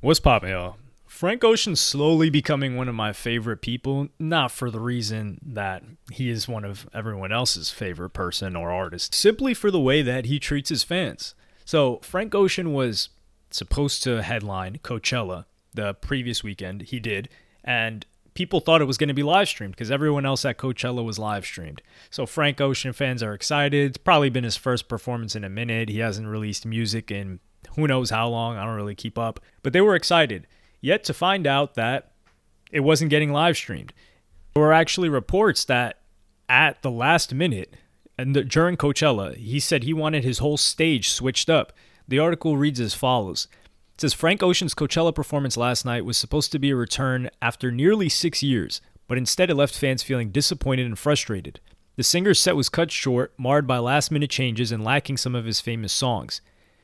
What's poppin', yo? Frank Ocean's slowly becoming one of my favorite people, not for the reason that he is one of everyone else's favorite person or artist, simply for the way that he treats his fans. So, Frank Ocean was supposed to headline Coachella the previous weekend. He did, and people thought it was going to be live streamed because everyone else at Coachella was live streamed. So Frank Ocean fans are excited. It's probably been his first performance in a minute. He hasn't released music in who knows how long. I don't really keep up. But they were excited. Yet to find out that it wasn't getting live streamed. There were actually reports that at the last minute and during Coachella, he said he wanted his whole stage switched up. The article reads as follows. It says Frank Ocean's Coachella performance last night was supposed to be a return after nearly 6 years, but instead it left fans feeling disappointed and frustrated. The singer's set was cut short, marred by last-minute changes and lacking some of his famous songs.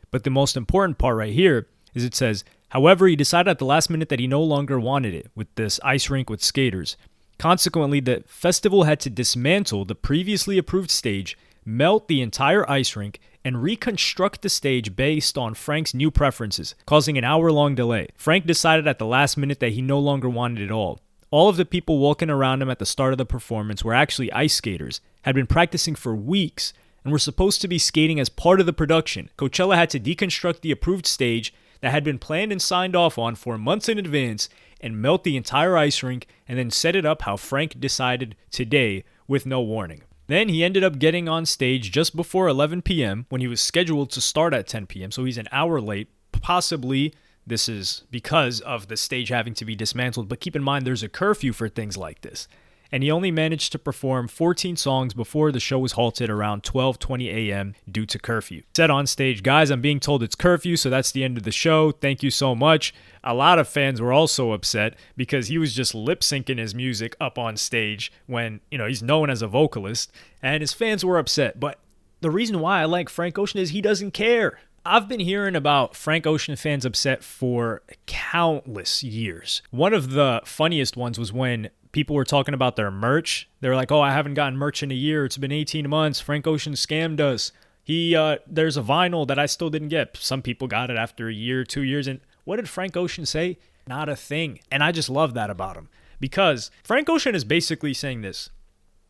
But the most important part right here is it says, however, he decided at the last minute that he no longer wanted it with this ice rink with skaters. Consequently, the festival had to dismantle the previously approved stage, melt the entire ice rink, and reconstruct the stage based on Frank's new preferences, causing an hour-long delay. Frank decided at the last minute that he no longer wanted it all. All of the people walking around him at the start of the performance were actually ice skaters, had been practicing for weeks, and were supposed to be skating as part of the production. Coachella had to deconstruct the approved stage that had been planned and signed off on for months in advance and melt the entire ice rink and then set it up how Frank decided today with no warning. Then he ended up getting on stage just before 11 p.m. when he was scheduled to start at 10 p.m. So he's an hour late. Possibly this is because of the stage having to be dismantled. But keep in mind there's a curfew for things like this. And he only managed to perform 14 songs before the show was halted around 12:20 a.m. due to curfew. Said on stage, guys, I'm being told it's curfew, so that's the end of the show. Thank you so much. A lot of fans were also upset because he was just lip syncing his music up on stage when, he's known as a vocalist, and his fans were upset. But the reason why I like Frank Ocean is he doesn't care. I've been hearing about Frank Ocean fans upset for countless years. One of the funniest ones was when people were talking about their merch. They were like, oh, I haven't gotten merch in a year. It's been 18 months. Frank Ocean scammed us. There's a vinyl that I still didn't get. Some people got it after a year, 2 years. And what did Frank Ocean say? Not a thing. And I just love that about him. Because Frank Ocean is basically saying this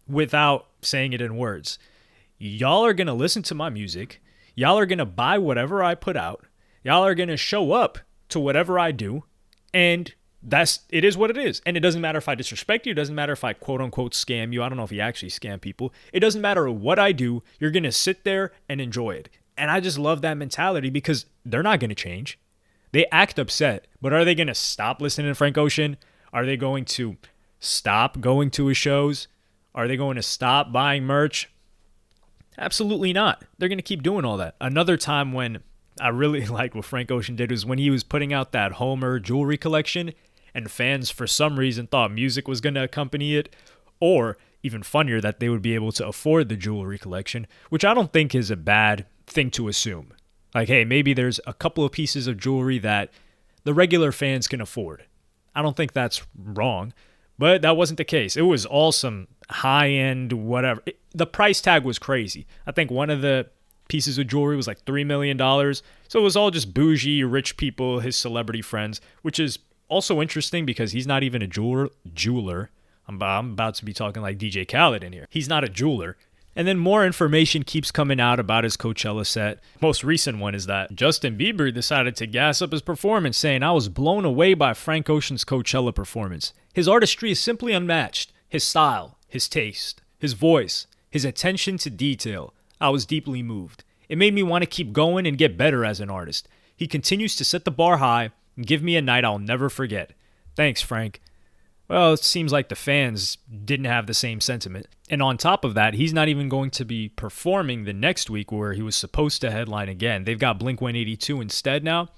without saying it in words. Y'all are going to listen to my music. Y'all are going to buy whatever I put out. Y'all are going to show up to whatever I do. And it is what it is. And it doesn't matter if I disrespect you. It doesn't matter if I quote unquote scam you. I don't know if he actually scam people. It doesn't matter what I do. You're going to sit there and enjoy it. And I just love that mentality because they're not going to change. They act upset, but are they going to stop listening to Frank Ocean? Are they going to stop going to his shows? Are they going to stop buying merch? Absolutely not. They're going to keep doing all that. Another time when I really like what Frank Ocean did was when he was putting out that Homer jewelry collection and fans for some reason thought music was going to accompany it, or even funnier that they would be able to afford the jewelry collection, which I don't think is a bad thing to assume. Like, hey, maybe there's a couple of pieces of jewelry that the regular fans can afford. I don't think that's wrong, but that wasn't the case. It was all some high-end whatever. The price tag was crazy. I think one of the pieces of jewelry was like $3 million. So it was all just bougie, rich people, his celebrity friends, which is also interesting because he's not even a jeweler. I'm about to be talking like DJ Khaled in here. He's not a jeweler. And then more information keeps coming out about his Coachella set. Most recent one is that Justin Bieber decided to gas up his performance, saying, I was blown away by Frank Ocean's Coachella performance. His artistry is simply unmatched. His style, his taste, his voice, his attention to detail. I was deeply moved. It made me want to keep going and get better as an artist. He continues to set the bar high and give me a night I'll never forget. Thanks, Frank. Well, it seems like the fans didn't have the same sentiment. And on top of that, he's not even going to be performing the next week where he was supposed to headline again. They've got Blink-182 instead now.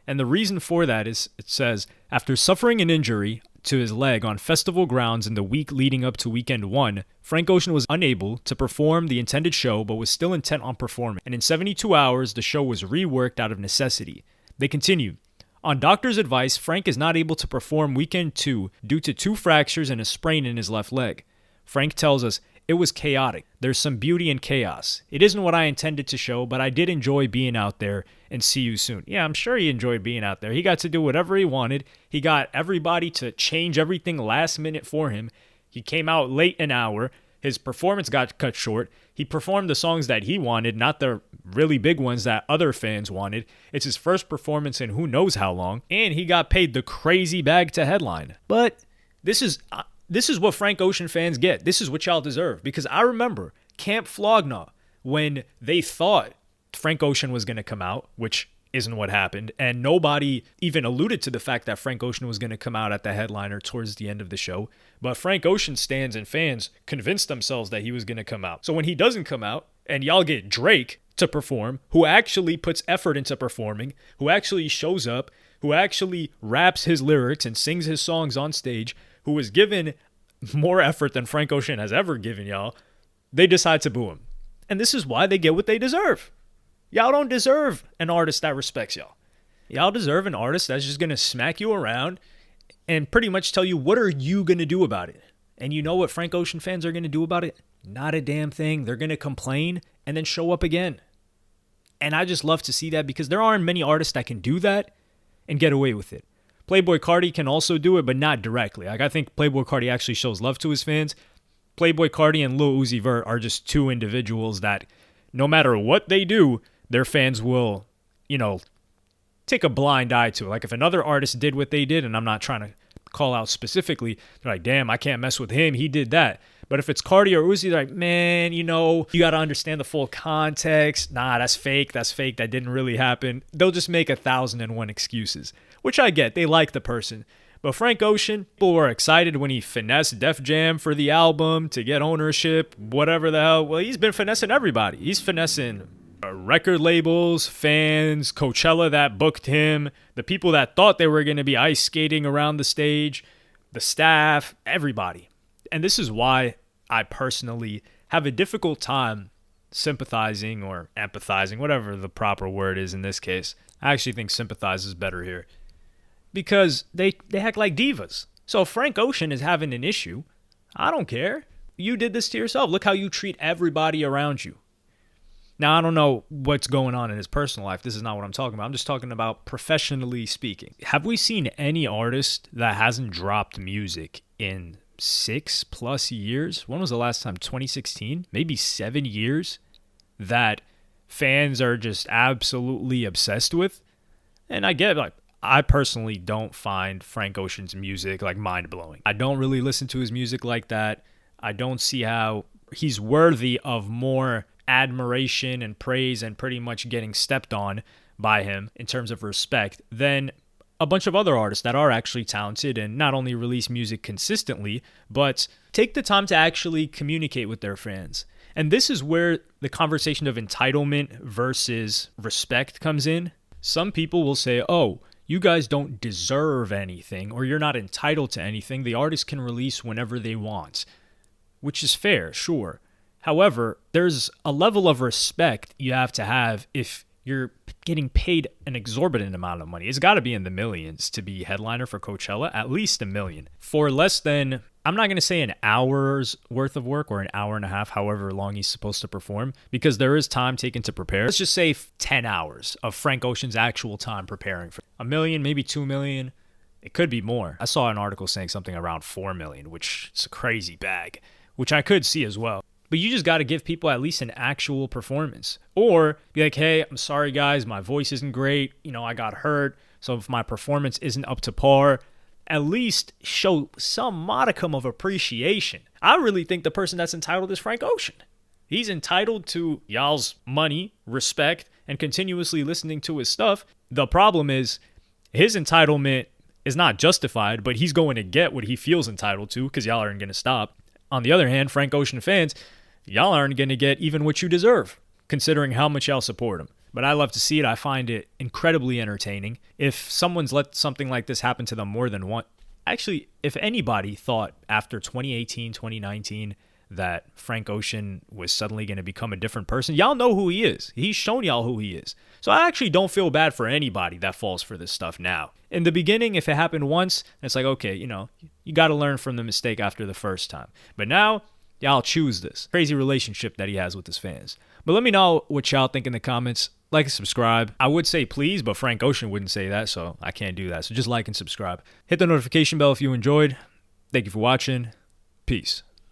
And the reason for that is, it says, after suffering an injury to his leg on festival grounds in the week leading up to weekend one, Frank Ocean was unable to perform the intended show but was still intent on performing. And in 72 hours, the show was reworked out of necessity. They continue. On doctor's advice, Frank is not able to perform weekend 2 due to 2 fractures and a sprain in his left leg. Frank tells us, It was chaotic. There's some beauty in chaos. It isn't what I intended to show, but I did enjoy being out there and see you soon. Yeah, I'm sure he enjoyed being out there. He got to do whatever he wanted. He got everybody to change everything last minute for him. He came out late an hour. His performance got cut short. He performed the songs that he wanted, not the really big ones that other fans wanted. It's his first performance in who knows how long, and he got paid the crazy bag to headline. But this is what Frank Ocean fans get. This is what y'all deserve. Because I remember Camp Flog Gnaw, when they thought Frank Ocean was going to come out, which isn't what happened, and nobody even alluded to the fact that Frank Ocean was going to come out at the headliner towards the end of the show. But Frank Ocean stands and fans convinced themselves that he was going to come out. So when he doesn't come out, and y'all get Drake to perform, who actually puts effort into performing, who actually shows up, who actually raps his lyrics and sings his songs on stage, who is given more effort than Frank Ocean has ever given y'all, they decide to boo him. And this is why they get what they deserve. Y'all don't deserve an artist that respects y'all. Y'all deserve an artist that's just going to smack you around and pretty much tell you, what are you going to do about it? And you know what Frank Ocean fans are going to do about it? Not a damn thing. They're going to complain and then show up again. And I just love to see that, because there aren't many artists that can do that and get away with it. Playboi Carti can also do it, but not directly. Like, I think Playboi Carti actually shows love to his fans. Playboi Carti and Lil Uzi Vert are just two individuals that no matter what they do, their fans will, take a blind eye to it. Like, if another artist did what they did, and I'm not trying to call out specifically, they're like, damn, I can't mess with him. He did that. But if it's Carti or Uzi, they're like, man, you got to understand the full context. Nah, that's fake. That's fake. That didn't really happen. They'll just make 1,001 excuses, which I get. They like the person. But Frank Ocean, people were excited when he finessed Def Jam for the album to get ownership, whatever the hell. Well, he's been finessing everybody. He's finessing record labels, fans, Coachella that booked him, the people that thought they were going to be ice skating around the stage, the staff, everybody. And this is why I personally have a difficult time sympathizing or empathizing, whatever the proper word is in this case. I actually think sympathize is better here, because they act like divas. So if Frank Ocean is having an issue, I don't care. You did this to yourself. Look how you treat everybody around you. Now, I don't know what's going on in his personal life. This is not what I'm talking about. I'm just talking about professionally speaking. Have we seen any artist that hasn't dropped music in 6+ years? When was the last time? 2016? Maybe 7 years that fans are just absolutely obsessed with? And I get, I personally don't find Frank Ocean's music mind-blowing. I don't really listen to his music like that. I don't see how he's worthy of more admiration and praise and pretty much getting stepped on by him in terms of respect than a bunch of other artists that are actually talented and not only release music consistently, but take the time to actually communicate with their fans. And this is where the conversation of entitlement versus respect comes in. Some people will say, oh, you guys don't deserve anything, or you're not entitled to anything. The artist can release whenever they want, which is fair, sure. However, there's a level of respect you have to have if you're getting paid an exorbitant amount of money. It's got to be in the millions to be headliner for Coachella, at least $1 million. For less than, I'm not going to say an hour's worth of work or an hour and a half, however long he's supposed to perform, because there is time taken to prepare. Let's just say 10 hours of Frank Ocean's actual time preparing for $1 million, maybe $2 million. It could be more. I saw an article saying something around $4 million, which is a crazy bag, which I could see as well. But you just got to give people at least an actual performance. Or be like, hey, I'm sorry, guys, my voice isn't great. I got hurt. So if my performance isn't up to par, at least show some modicum of appreciation. I really think the person that's entitled is Frank Ocean. He's entitled to y'all's money, respect, and continuously listening to his stuff. The problem is his entitlement is not justified, but he's going to get what he feels entitled to because y'all aren't going to stop. On the other hand, Frank Ocean fans, y'all aren't going to get even what you deserve, considering how much y'all support him. But I love to see it. I find it incredibly entertaining. If someone's let something like this happen to them more than once, actually, if anybody thought after 2018, 2019 that Frank Ocean was suddenly going to become a different person, y'all know who he is. He's shown y'all who he is. So I actually don't feel bad for anybody that falls for this stuff now. In the beginning, if it happened once, it's like, okay, you got to learn from the mistake after the first time. But now, Y'all choose this. Crazy relationship that he has with his fans. But let me know what y'all think in the comments. Like and subscribe. I would say please, but Frank Ocean wouldn't say that, so I can't do that. So just like and subscribe. Hit the notification bell if you enjoyed. Thank you for watching. Peace.